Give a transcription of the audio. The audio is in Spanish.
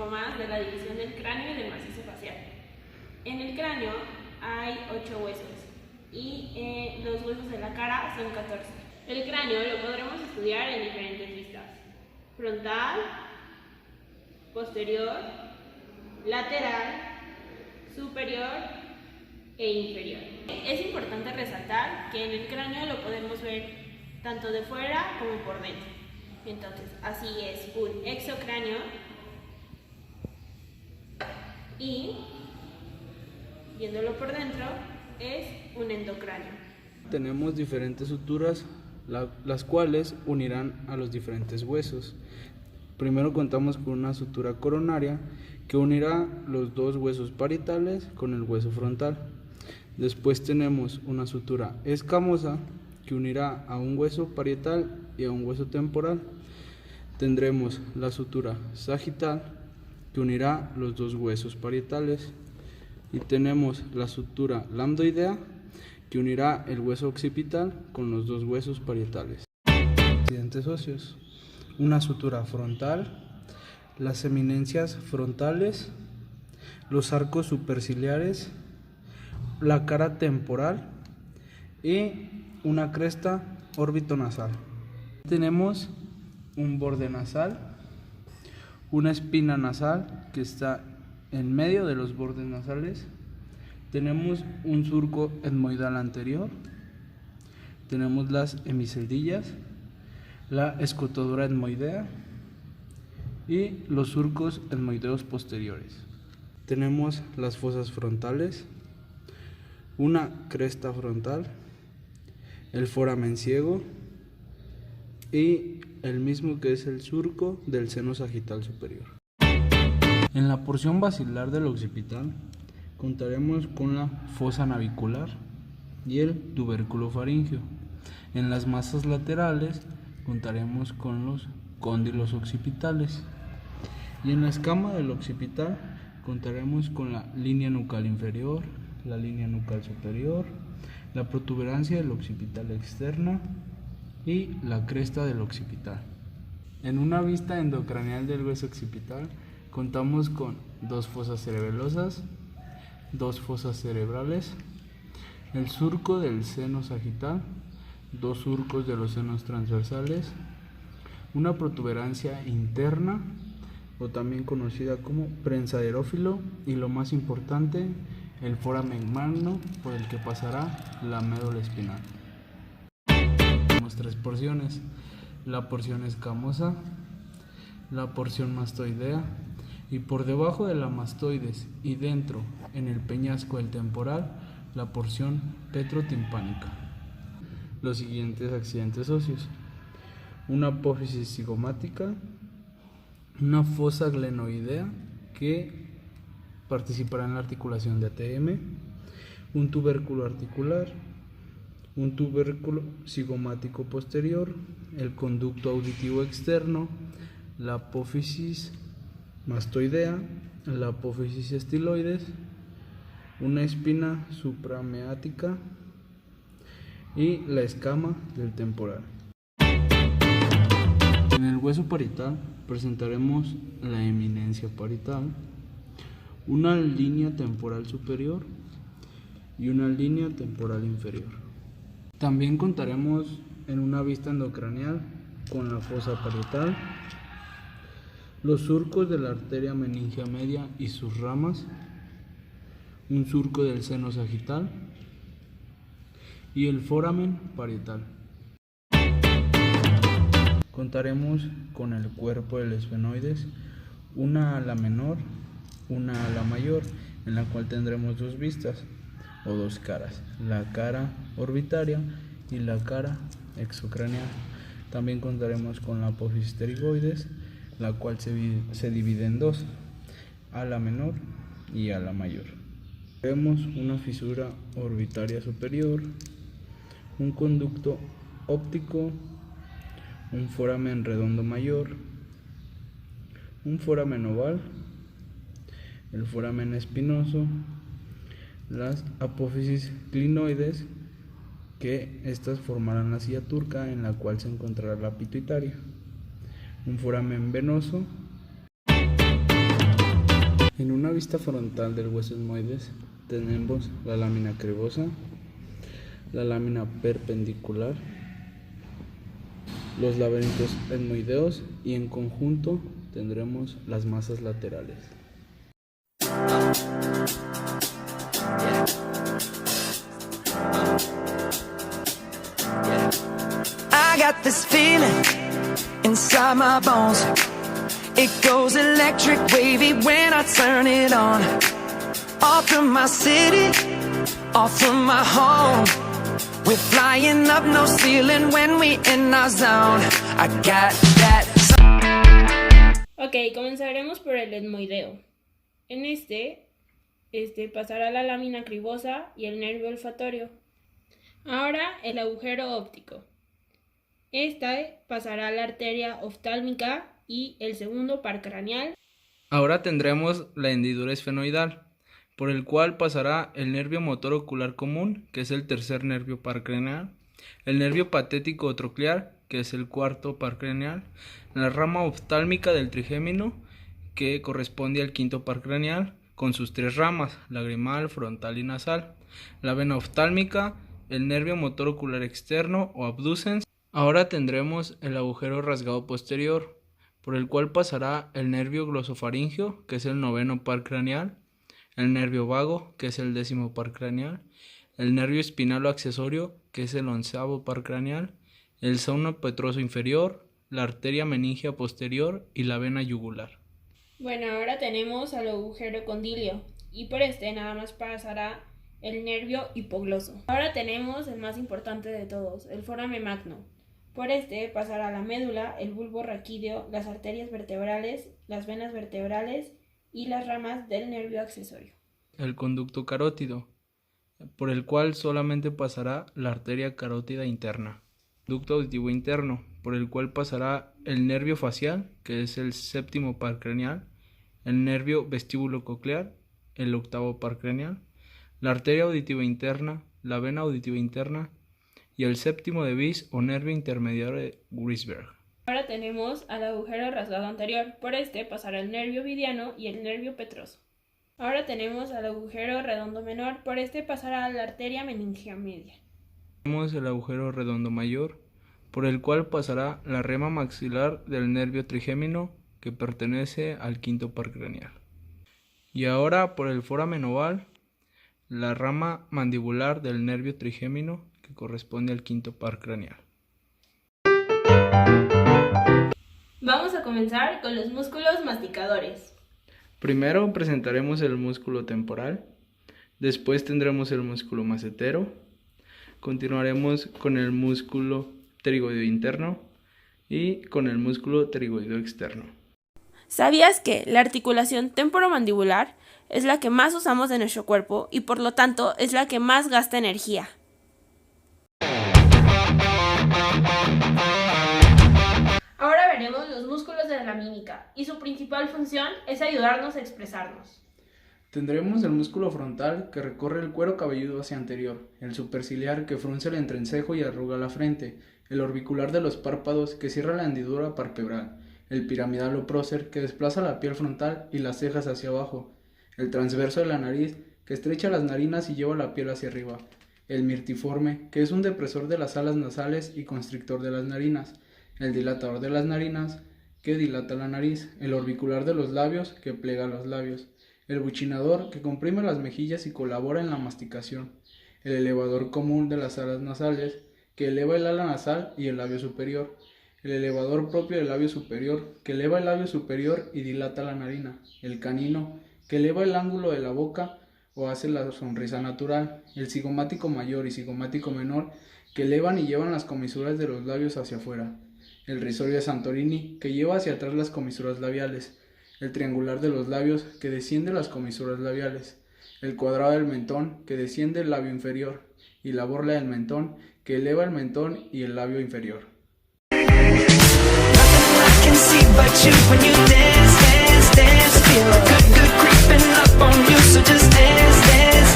poco más de la división del cráneo y del macizo facial. En el cráneo hay 8 huesos y los huesos de la cara son 14. El cráneo lo podremos estudiar en diferentes vistas: frontal, posterior, lateral, superior e inferior. Es importante resaltar que en el cráneo lo podemos ver tanto de fuera como por dentro. Entonces, así es un exocráneo y, viéndolo por dentro, es un endocráneo. Tenemos diferentes suturas, las cuales unirán a los diferentes huesos. Primero contamos con una sutura coronaria que unirá los dos huesos parietales con el hueso frontal. Después tenemos una sutura escamosa que unirá a un hueso parietal y a un hueso temporal. Tendremos la sutura sagital que unirá los dos huesos parietales. Y tenemos la sutura lambdoidea que unirá el hueso occipital con los dos huesos parietales. Accidentes óseos: una sutura frontal, las eminencias frontales, los arcos superciliares, la cara temporal y una cresta orbitonasal. Tenemos un borde nasal, una espina nasal que está en medio de los bordes nasales. Tenemos un surco etmoidal anterior, tenemos las hemiceldillas, la escotadura etmoidea y los surcos etmoideos posteriores. Tenemos las fosas frontales, una cresta frontal, el foramen ciego y el mismo que es el surco del seno sagital superior. En la porción basilar del occipital contaremos con la fosa navicular y el tubérculo faríngeo. En las masas laterales contaremos con los cóndilos occipitales. Y en la escama del occipital contaremos con la línea nucal inferior, la línea nucal superior, la protuberancia del occipital externa y la cresta del occipital. En una vista endocraneal del hueso occipital contamos con dos fosas cerebelosas, dos fosas cerebrales, el surco del seno sagital, dos surcos de los senos transversales, una protuberancia interna o también conocida como prensaderófilo y, lo más importante, el foramen magno por el que pasará la médula espinal. Tenemos tres porciones: la porción escamosa, la porción mastoidea y por debajo de la mastoides y dentro en el peñasco del temporal la porción petrotimpánica. Los siguientes accidentes óseos: una apófisis cigomática, una fosa glenoidea que participará en la articulación de ATM, un tubérculo articular, un tubérculo cigomático posterior, el conducto auditivo externo, la apófisis mastoidea, la apófisis estiloides, una espina suprameática y la escama del temporal. En el hueso parietal presentaremos la eminencia parietal, una línea temporal superior y una línea temporal inferior. También contaremos en una vista endocraneal con la fosa parietal, los surcos de la arteria meningia media y sus ramas, un surco del seno sagital y el foramen parietal. Contaremos con el cuerpo del esfenoides, una ala menor, una ala mayor, en la cual tendremos dos vistas o dos caras: la cara orbitaria y la cara exocraneal. También contaremos con la apófisis pterigoides, la cual se divide en dos: ala menor y ala mayor. Vemos una fisura orbitaria superior, un conducto óptico, un foramen redondo mayor, un foramen oval, el foramen espinoso, las apófisis clinoides, que estas formarán la silla turca en la cual se encontrará la pituitaria, un foramen venoso En una vista frontal del hueso etmoides tenemos la lámina cribosa, la lámina perpendicular, los laberintos etmoideos y en conjunto tendremos las masas laterales. I got this feeling inside my bones. It goes electric wavy when I turn it on. Off from my city, off from my home. We're flying up no ceiling when we in our zone. I got that. Ok, comenzaremos por el etmoideo. En este pasará la lámina cribosa y el nervio olfatorio. Ahora el agujero óptico. Pasará la arteria oftálmica y el segundo par craneal. Ahora tendremos la hendidura esfenoidal, por el cual pasará el nervio motor ocular común, que es el tercer nervio par craneal, el nervio patético troclear, que es el cuarto par craneal, la rama oftálmica del trigémino, que corresponde al quinto par craneal, con sus tres ramas, lagrimal, frontal y nasal, la vena oftálmica, el nervio motor ocular externo o abducens. Ahora tendremos el agujero rasgado posterior, por el cual pasará el nervio glosofaringeo, que es el noveno par craneal, el nervio vago, que es el décimo par craneal, el nervio espinal o accesorio, que es el onceavo par craneal, el sauno petroso inferior, la arteria meningea posterior y la vena yugular. Bueno, ahora tenemos al agujero condilio y por nada más pasará el nervio hipogloso. Ahora tenemos el más importante de todos, el foramen magno. Por pasará la médula, el bulbo raquídeo, las arterias vertebrales, las venas vertebrales y las ramas del nervio accesorio. El conducto carótido, por el cual solamente pasará la arteria carótida interna. Ducto auditivo interno, por el cual pasará el nervio facial, que es el séptimo par craneal, el nervio vestíbulo coclear, el octavo par craneal, la arteria auditiva interna, la vena auditiva interna y el séptimo de Vis o nervio intermediario de Grisberg. Ahora tenemos al agujero rasgado anterior, por pasará el nervio vidiano y el nervio petroso. Ahora tenemos al agujero redondo menor, por pasará la arteria meningea media. Tenemos el agujero redondo mayor, por el cual pasará la rama maxilar del nervio trigémino, que pertenece al quinto par craneal. Y ahora por el foramen oval, la rama mandibular del nervio trigémino, que corresponde al quinto par craneal. Vamos a comenzar con los músculos masticadores. Primero presentaremos el músculo temporal, después tendremos el músculo macetero, continuaremos con el músculo pterigoideo interno y con el músculo pterigoideo externo. ¿Sabías que la articulación temporomandibular es la que más usamos de nuestro cuerpo y por lo tanto es la que más gasta energía? Ahora veremos los músculos de la mímica y su principal función es ayudarnos a expresarnos. Tendremos el músculo frontal que recorre el cuero cabelludo hacia anterior, el superciliar que frunce el entrecejo y arruga la frente, el orbicular de los párpados que cierra la hendidura palpebral, el piramidal o prócer que desplaza la piel frontal y las cejas hacia abajo, el transverso de la nariz que estrecha las narinas y lleva la piel hacia arriba, el mirtiforme que es un depresor de las alas nasales y constrictor de las narinas, el dilatador de las narinas que dilata la nariz, el orbicular de los labios que plega los labios, el buchinador que comprime las mejillas y colabora en la masticación, el elevador común de las alas nasales que eleva el ala nasal y el labio superior, el elevador propio del labio superior que eleva el labio superior y dilata la narina, el canino que eleva el ángulo de la boca o hace la sonrisa natural, el cigomático mayor y cigomático menor que elevan y llevan las comisuras de los labios hacia afuera, el risorio de Santorini que lleva hacia atrás las comisuras labiales, el triangular de los labios que desciende las comisuras labiales, el cuadrado del mentón que desciende el labio inferior y la borla del mentón que eleva el mentón y el labio inferior. Can see but you when you dance, dance, dance. Feel good, good creeping up on you, so just dance, dance,